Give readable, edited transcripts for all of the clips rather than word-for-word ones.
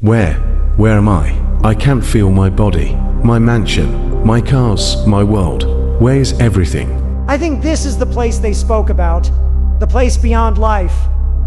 Where? Where am I? I can't feel my body, my mansion, my cars, my world. Where is everything? I think this is the place they spoke about. The place beyond life.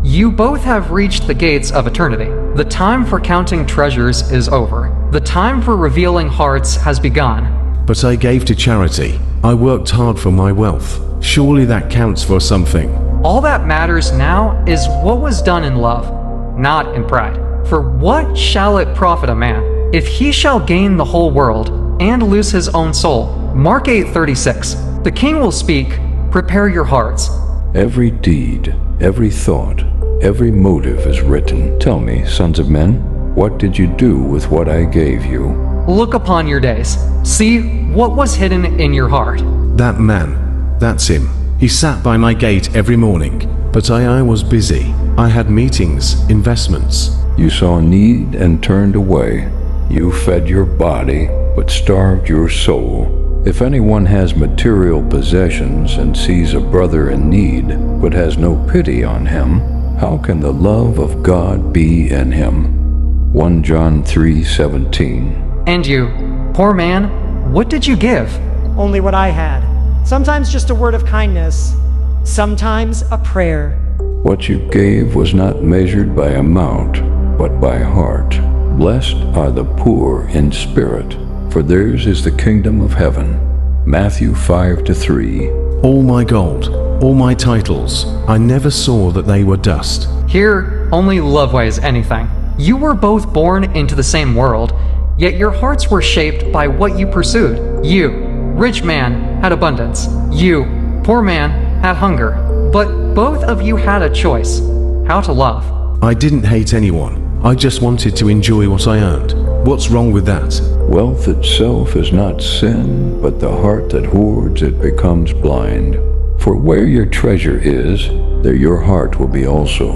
You both have reached the gates of eternity. The time for counting treasures is over. The time for revealing hearts has begun. But I gave to charity. I worked hard for my wealth. Surely that counts for something. All that matters now is what was done in love, not in pride. For what shall it profit a man, if he shall gain the whole world and lose his own soul? Mark 8:36. The king will speak, prepare your hearts. Every deed, every thought, every motive is written. Tell me, sons of men, what did you do with what I gave you? Look upon your days. See what was hidden in your heart. That man, that's him. He sat by my gate every morning, but I was busy. I had meetings, investments. You saw need and turned away. You fed your body, but starved your soul. If anyone has material possessions and sees a brother in need, but has no pity on him, how can the love of God be in him? 1 John 3:17. And you, poor man, what did you give? Only what I had. Sometimes just a word of kindness. Sometimes a prayer. What you gave was not measured by amount, but by heart. Blessed are the poor in spirit, for theirs is the kingdom of heaven. Matthew 5:3. All my gold, all my titles, I never saw that they were dust. Here, only love weighs anything. You were both born into the same world, yet your hearts were shaped by what you pursued. You, rich man, had abundance. You, poor man, had hunger. But both of you had a choice, how to love. I didn't hate anyone. I just wanted to enjoy what I earned. What's wrong with that? Wealth itself is not sin, but the heart that hoards it becomes blind. For where your treasure is, there your heart will be also.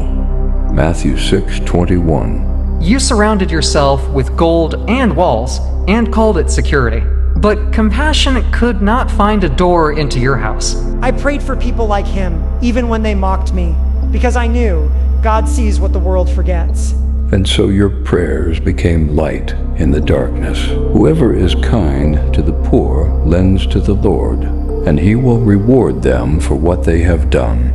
Matthew 6:21. You surrounded yourself with gold and walls and called it security. But compassion could not find a door into your house. I prayed for people like him, even when they mocked me, because I knew God sees what the world forgets. And so your prayers became light in the darkness. Whoever is kind to the poor lends to the Lord, and he will reward them for what they have done.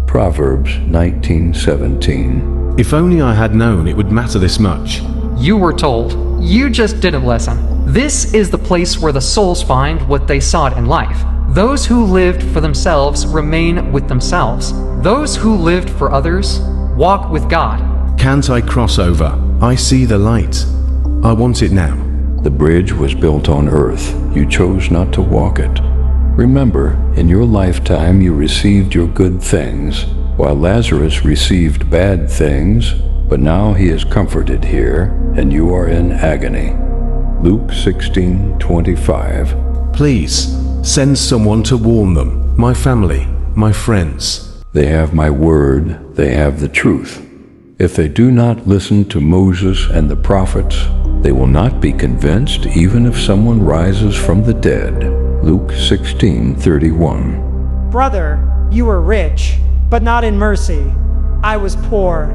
Proverbs 19:17. If only I had known it would matter this much. You were told. You just didn't listen. This is the place where the souls find what they sought in life. Those who lived for themselves remain with themselves. Those who lived for others walk with God. Can't I cross over? I see the light. I want it now. The bridge was built on earth. You chose not to walk it. Remember, in your lifetime you received your good things, while Lazarus received bad things, but now he is comforted here, and you are in agony. Luke 16:25. Please, send someone to warn them. My family, my friends. They have my word, they have the truth. If they do not listen to Moses and the prophets, they will not be convinced even if someone rises from the dead. Luke 16:31. Brother, you were rich, but not in mercy. I was poor,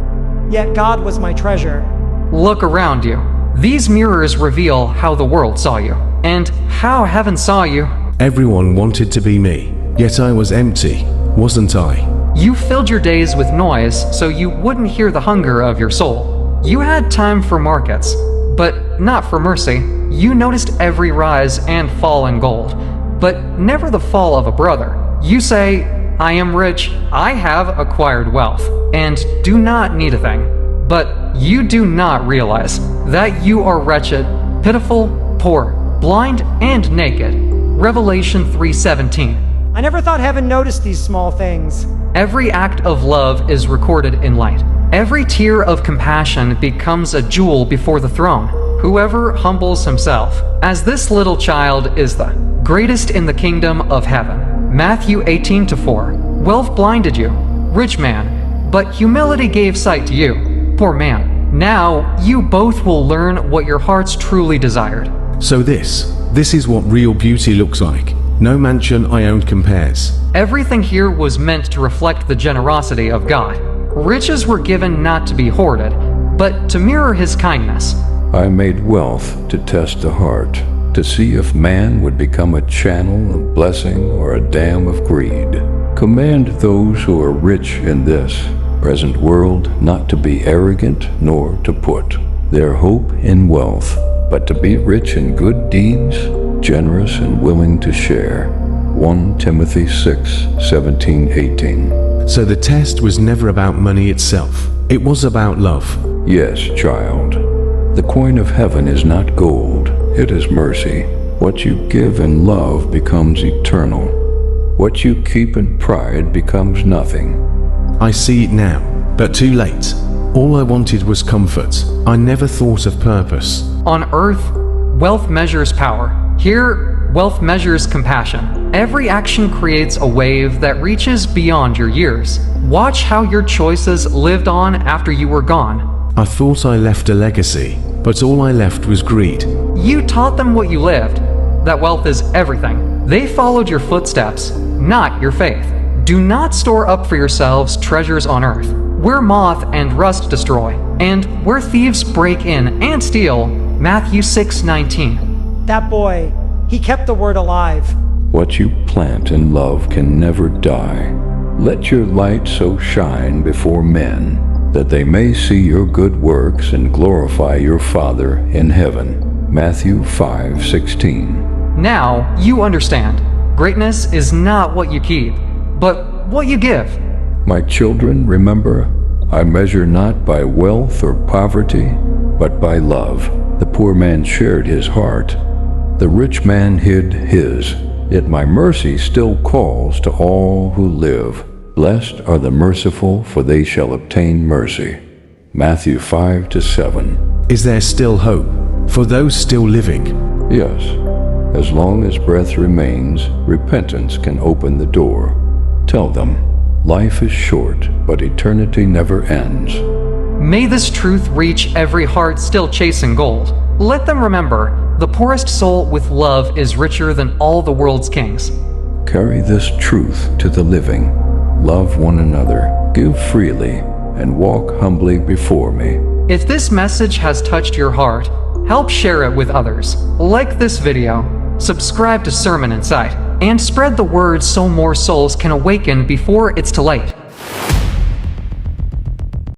yet God was my treasure. Look around you. These mirrors reveal how the world saw you, and how heaven saw you. Everyone wanted to be me, yet I was empty, wasn't I? You filled your days with noise so you wouldn't hear the hunger of your soul. You had time for markets, but not for mercy. You noticed every rise and fall in gold, but never the fall of a brother. You say, I am rich, I have acquired wealth, and do not need a thing. But you do not realize that you are wretched, pitiful, poor, blind, and naked. Revelation 3:17. I never thought heaven noticed these small things. Every act of love is recorded in light. Every tear of compassion becomes a jewel before the throne. Whoever humbles himself, as this little child, is the greatest in the kingdom of heaven. Matthew 18:4. Wealth blinded you, rich man, but humility gave sight to you, poor man. Now you both will learn what your hearts truly desired. So this is what real beauty looks like. No mansion I owned compares. Everything here was meant to reflect the generosity of God. Riches were given not to be hoarded, but to mirror his kindness. I made wealth to test the heart, to see if man would become a channel of blessing or a dam of greed. Command those who are rich in this present world not to be arrogant nor to put their hope in wealth, but to be rich in good deeds, generous and willing to share. 1 Timothy 6:17-18. So the test was never about money itself. It was about love. Yes, child. The coin of heaven is not gold, it is mercy. What you give in love becomes eternal. What you keep in pride becomes nothing. I see it now, but too late. All I wanted was comfort. I never thought of purpose. On earth, wealth measures power. Here, wealth measures compassion. Every action creates a wave that reaches beyond your years. Watch how your choices lived on after you were gone. I thought I left a legacy, but all I left was greed. You taught them what you lived, that wealth is everything. They followed your footsteps, not your faith. Do not store up for yourselves treasures on earth, where moth and rust destroy, and where thieves break in and steal. Matthew 6:19. That boy, he kept the word alive. What you plant in love can never die. Let your light so shine before men, that they may see your good works and glorify your Father in heaven. Matthew 5:16. Now you understand. Greatness is not what you keep, but what you give. My children, remember, I measure not by wealth or poverty, but by love. The poor man shared his heart. The rich man hid his. Yet my mercy still calls to all who live. Blessed are the merciful, for they shall obtain mercy. Matthew 5-7. Is there still hope for those still living? Yes, as long as breath remains, repentance can open the door. Tell them, life is short, but eternity never ends. May this truth reach every heart still chasing gold. Let them remember, the poorest soul with love is richer than all the world's kings. Carry this truth to the living. Love one another, give freely, and walk humbly before me. If this message has touched your heart, help share it with others. Like this video, subscribe to Sermon Insight, and spread the word so more souls can awaken before it's too late.